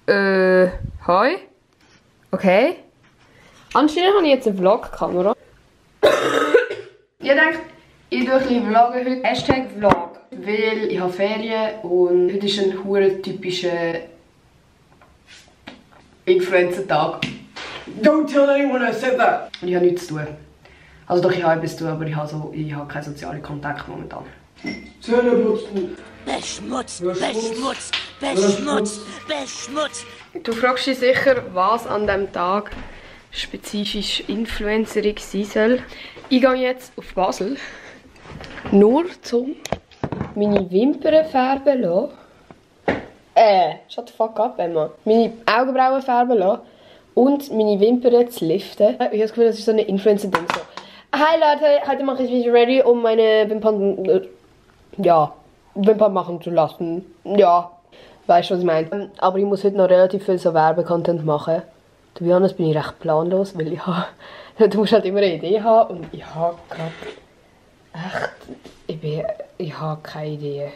Hi. Okay. Anscheinend habe ich jetzt eine Vlog-Kamera. Ich denke, ich tue ein bisschen vloggen heute. Hashtag Vlog. Weil ich habe Ferien und heute ist ein hure typischer Influencer-Tag. Don't tell anyone I said that! Und ich habe nichts zu tun. Also doch, ich habe etwas zu tun, aber ich habe keine sozialen Kontakte momentan. Zähne putzen! Beschmutzt, beschmutzt, beschmutzt, beschmutzt. Du fragst dich sicher, was an diesem Tag spezifisch Influencerig sein soll. Ich gehe jetzt auf Basel. Nur zum meine Wimpern färben lassen. Shut the fuck up, Emma. Meine Augenbrauen färben lassen. Und meine Wimpern zu liften. Ich habe das Gefühl, das ist so eine Influencer-Ding. So. Hi Leute, heute mache ich mich ready, um meine Wimpern... Wimpern machen zu lassen. Ja, weißt du, was ich meine. Aber ich muss heute noch relativ viel so Werbecontent machen. To be honest bin ich recht planlos, weil du musst halt immer eine Idee haben und ich habe gerade ich habe keine Idee.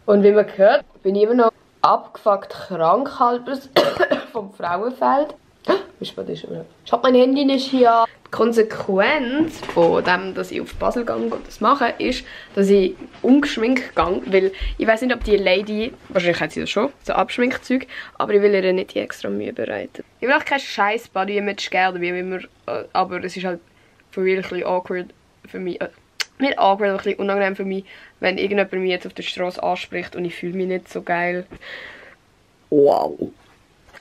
Und wie man hört, bin ich immer noch abgefuckt krank halbes vom Frauenfeld. Ich habe mein Handy nicht hier. Die Konsequenz von dem, dass ich auf Basel gehe und das mache, ist, dass ich ungeschminkt gehe, weil ich weiß nicht, ob die Lady, wahrscheinlich hat sie das schon, so Abschminkzeug, aber ich will ihr nicht die extra Mühe bereiten. Ich will auch kein scheiß Body-Image geben oder wie immer, aber es ist halt für mich ein bisschen awkward für mich, nicht awkward, aber ein bisschen unangenehm für mich, wenn irgendjemand mich jetzt auf der Straße anspricht und ich fühle mich nicht so geil. Wow.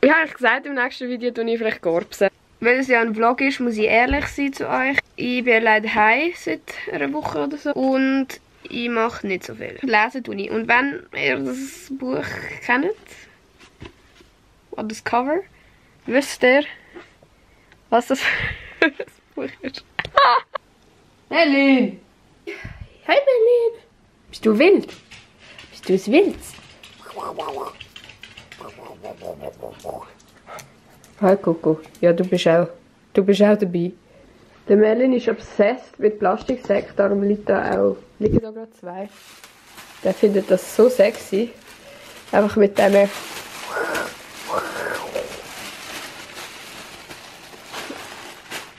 Ich habe gesagt, im nächsten Video tue ich vielleicht Gorbsen. Weil es ja ein Vlog ist, muss ich ehrlich sein zu euch. Ich bin leider heim seit einer Woche oder so. Und ich mache nicht so viel. Lesen tue ich. Und wenn ihr das Buch kennt, oder das Cover, wisst ihr, was das für ein Buch ist. Merlin! Hi Merlin! Bist du wild? Bist du es wild? Hi Coco. Ja, du bist auch dabei. Der Merlin ist obsessed mit Plastiksäcken, darum liegen da gerade zwei. Der findet das so sexy. Einfach mit dem.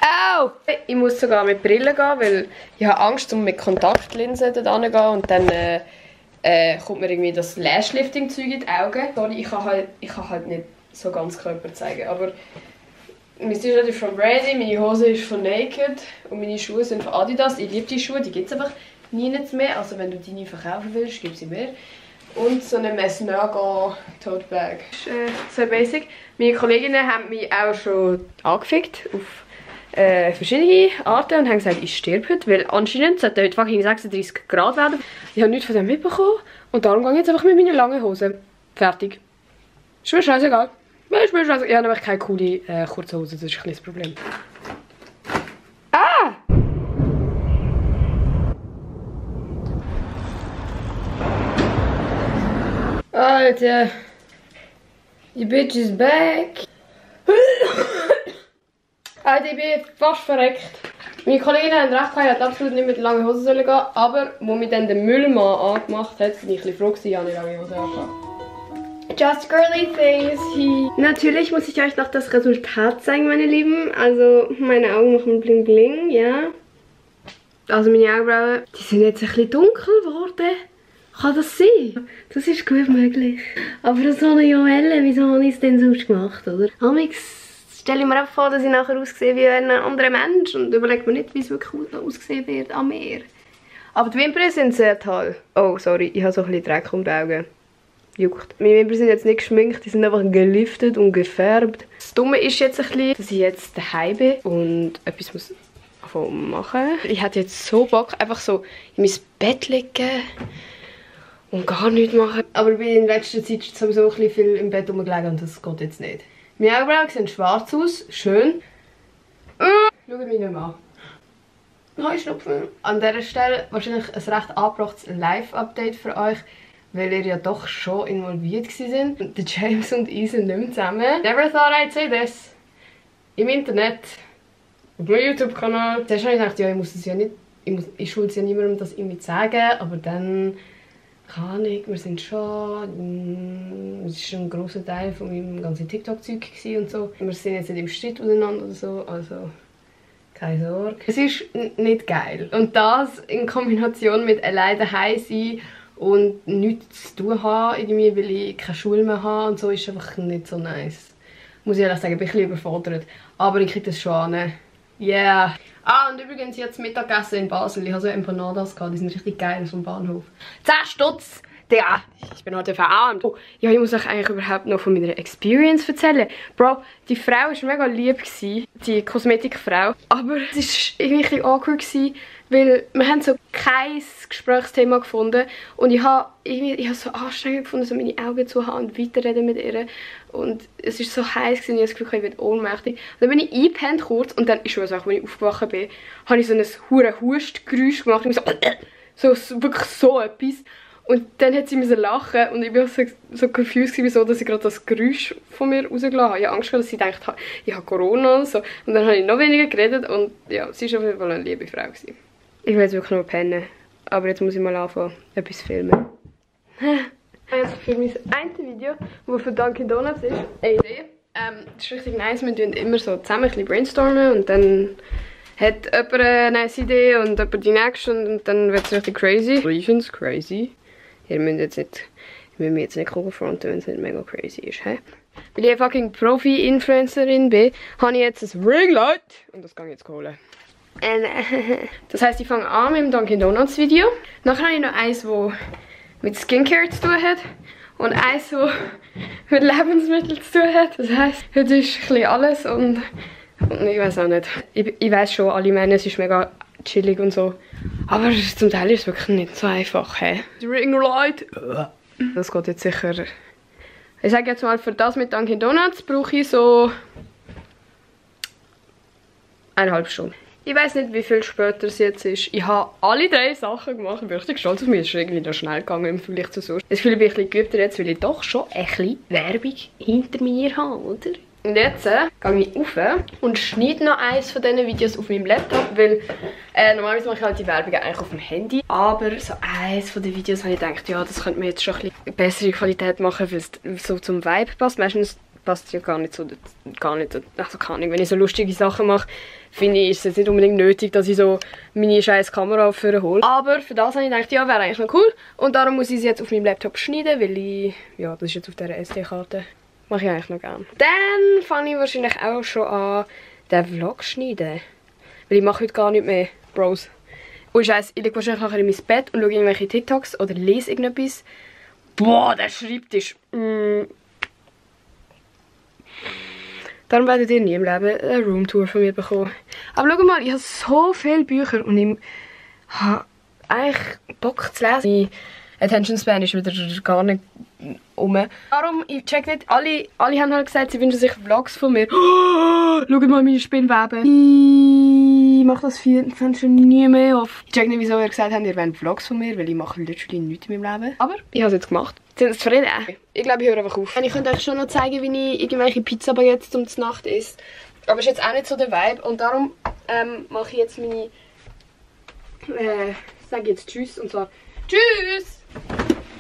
Au! Ich muss sogar mit Brille gehen, weil ich habe Angst, um mit Kontaktlinsen dort hinzugehen und dann kommt mir irgendwie das Lashlifting-Zeug in die Augen. Sorry, ich kann halt nicht so ganz Körper zeigen, aber mein T-Shirt ist von Brady, meine Hose ist von Naked und meine Schuhe sind von Adidas. Ich liebe die Schuhe, die gibt es einfach nie mehr, also wenn du die nie verkaufen willst, gib sie mir. Und so eine Messnago Tote Bag. Das ist sehr basic. Meine Kolleginnen haben mich auch schon angefickt auf verschiedene Arten und haben gesagt, ich sterbe heute, weil anscheinend sollte heute fucking 36 Grad werden. Ich habe nichts von dem mitbekommen und darum gehe ich jetzt einfach mit meinen langen Hosen. Fertig. Ist mir scheißegal. Ich habe nämlich keine coole kurze Hose, das ist ein kleines Problem. Ah! Alter. Die Bitch is back. Alter, ich bin fast verreckt. Meine Kollegin hat recht, ich hätte absolut nicht mit langen Hosen gehen sollen, aber wo mir dann der Müllmann angemacht hat, bin ich ein bisschen froh gewesen, ich habe lange Hosen angehabt. Just girly things. Natürlich muss ich euch noch das Resultat zeigen, meine Lieben. Also meine Augen machen bling bling, ja. Also meine Augenbrauen, die sind jetzt ein bisschen dunkel geworden. Kann das sein? Das ist gut möglich. Aber so eine Joelle, wieso habe ich es denn sonst gemacht, oder? Amix stelle ich mir einfach vor, dass ich nachher aussehe wie ein anderer Mensch und überlege mir nicht, wie es wirklich aussehen wird am Meer. Aber die Wimpern sind sehr toll. Oh, sorry, ich habe so ein bisschen Dreck um die Augen. Juckt. Meine Wimpern sind jetzt nicht geschminkt, die sind einfach geliftet und gefärbt. Das Dumme ist jetzt ein bisschen, dass ich jetzt daheim bin und etwas muss machen. Ich hätte jetzt so Bock, einfach so in mein Bett liegen und gar nichts machen. Aber ich bin in letzter Zeit sowieso ein bisschen viel im Bett rumgelegen und das geht jetzt nicht. Meine Augenbrauen sehen schwarz aus, schön. Schaut mich nicht mehr an. Heuschnupfen. An dieser Stelle wahrscheinlich ein recht angebrachtes Live-Update für euch, weil ihr ja doch schon involviert sind. Der James und ich sind nicht mehr zusammen. Never thought I'd say this. Im Internet. Auf meinem YouTube-Kanal. Zuerst habe ich gedacht, ja, ich muss es ja nicht, ich schulde es ja niemandem, das irgendwie zu sagen, aber dann keine Ahnung, wir sind schon, es war schon ein grosser Teil von meinem ganzen TikTok-Zeug und so. Wir sind jetzt nicht im Streit miteinander oder so, also keine Sorge. Es ist nicht geil. Und das in Kombination mit alleine daheim sein und nichts zu tun haben, irgendwie, weil ich keine Schule mehr habe und so, ist einfach nicht so nice. Muss ich ehrlich sagen, ich bin ein bisschen überfordert. Aber ich kriege das schon hin. Yeah. Ah, und übrigens jetzt Mittagessen in Basel. Ich habe so Empanadas gehabt, die sind richtig geil vom Bahnhof. 10 Stutz! Ja, ich bin heute verarmt. Oh, ja, ich muss euch eigentlich überhaupt noch von meiner Experience erzählen. Bro, die Frau war mega lieb, die Kosmetikfrau. Aber es war irgendwie ein bisschen awkward, weil wir haben so kein Gesprächsthema gefunden. Und ich habe es so anstrengend gefunden, so meine Augen zu haben und weiterreden mit ihr. Und es war so heiß, und ich habe das Gefühl, ich werde ohnmächtig. Und dann bin ich eingepennt kurz und dann, ich schwöre es auch, als ich aufgewacht bin, habe ich so ein hure Hustgeräusch gemacht. Und so wirklich so etwas. Und dann hat sie lachen und ich war so confused, wieso, dass ich gerade das Geräusch von mir rausgelassen habe. Ich habe Angst, dass sie denkt, ich habe Corona und so. Und dann habe ich noch weniger geredet und ja, sie war auf jeden Fall eine liebe Frau. Ich will jetzt wirklich noch pennen, aber jetzt muss ich mal anfangen, etwas filmen. Also für mein eine Video, das für Dunkin' Donuts ist, eine Idee. Das ist richtig nice, wir tun immer so zusammen ein bisschen brainstormen und dann hat jemand eine nice Idee und jemand die nächste und dann wird es richtig crazy. Ich finde es crazy. Ihr müsst mich jetzt nicht fronten, wenn es nicht mega crazy ist. He? Weil ich eine fucking Profi-Influencerin bin, habe ich jetzt ein Ringlight und das kann ich jetzt holen. Das heisst, ich fange an mit dem Dunkin' Donuts Video. Nachher habe ich noch eins, das mit Skincare zu tun hat und eins, das mit Lebensmitteln zu tun hat. Das heisst, heute ist ein bisschen alles und ich weiß auch nicht. Ich weiß schon, alle meinen, es ist mega chillig und so. Aber zum Teil ist es wirklich nicht so einfach. Hey. Ringlight. Das geht jetzt sicher. Ich sage jetzt mal, für das mit Dunkin' Donuts brauche ich so 1,5 Stunden. Ich weiß nicht, wie viel später es jetzt ist. Ich habe alle 3 Sachen gemacht. Ich bin richtig stolz auf mich. Es ist irgendwie noch schnell gegangen im Vergleich zu sonst. Ich fühle mich ein bisschen geübter jetzt, weil ich doch schon ein bisschen Werbung hinter mir habe, oder? Und jetzt gehe ich rauf und schneide noch eins von diesen Videos auf meinem Laptop, weil normalerweise mache ich halt die Werbung eigentlich auf dem Handy. Aber so eins von den Videos habe ich gedacht, ja, das könnte man jetzt schon ein bisschen bessere Qualität machen, weil es so zum Vibe passt. Meistens passt es ja gar nicht so, also keine Ahnung, wenn ich so lustige Sachen mache, finde ich, ist es jetzt nicht unbedingt nötig, dass ich so meine scheiß Kamera hole. Aber für das habe ich gedacht, ja, wäre eigentlich noch cool. Und darum muss ich sie jetzt auf meinem Laptop schneiden, weil ich, ja, das ist jetzt auf dieser SD-Karte. Mache ich eigentlich noch gerne. Dann fange ich wahrscheinlich auch schon an, den Vlog zu schneiden. Weil ich mache heute gar nicht mehr, Bros. Und Scheiße, ich liege wahrscheinlich nachher in mein Bett und schaue irgendwelche TikToks oder lese irgendetwas. Boah, der Schreibtisch. Darum werdet ihr nie im Leben eine Roomtour von mir bekommen. Aber schau mal, ich habe so viele Bücher und ich habe eigentlich Bock zu lesen. Die Attention Span ist wieder gar nicht um. Darum, ich check nicht, alle haben halt gesagt, sie wünschen sich Vlogs von mir. Oh, schaut mal meine Spinnweben. Ich mache das schon nie mehr auf. Ich check nicht, wieso ihr gesagt habt, ihr wollt Vlogs von mir, weil ich mache literally nichts in meinem Leben. Aber ich habe es jetzt gemacht. Sind Sie zufrieden? Ich glaube, ich höre einfach auf. Ich könnte euch schon noch zeigen, wie ich irgendwelche Pizza-Baguettes zum Nacht esse. Aber es ist jetzt auch nicht so der Vibe. Und darum mache ich jetzt meine... sage jetzt Tschüss. Und zwar Tschüss!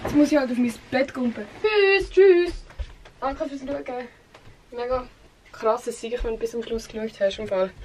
Jetzt muss ich halt auf mein Bett kumpen. Tschüss, tschüss! Danke fürs Schauen. Mega krass, dass du bis zum Schluss geschaut hast. Im Fall.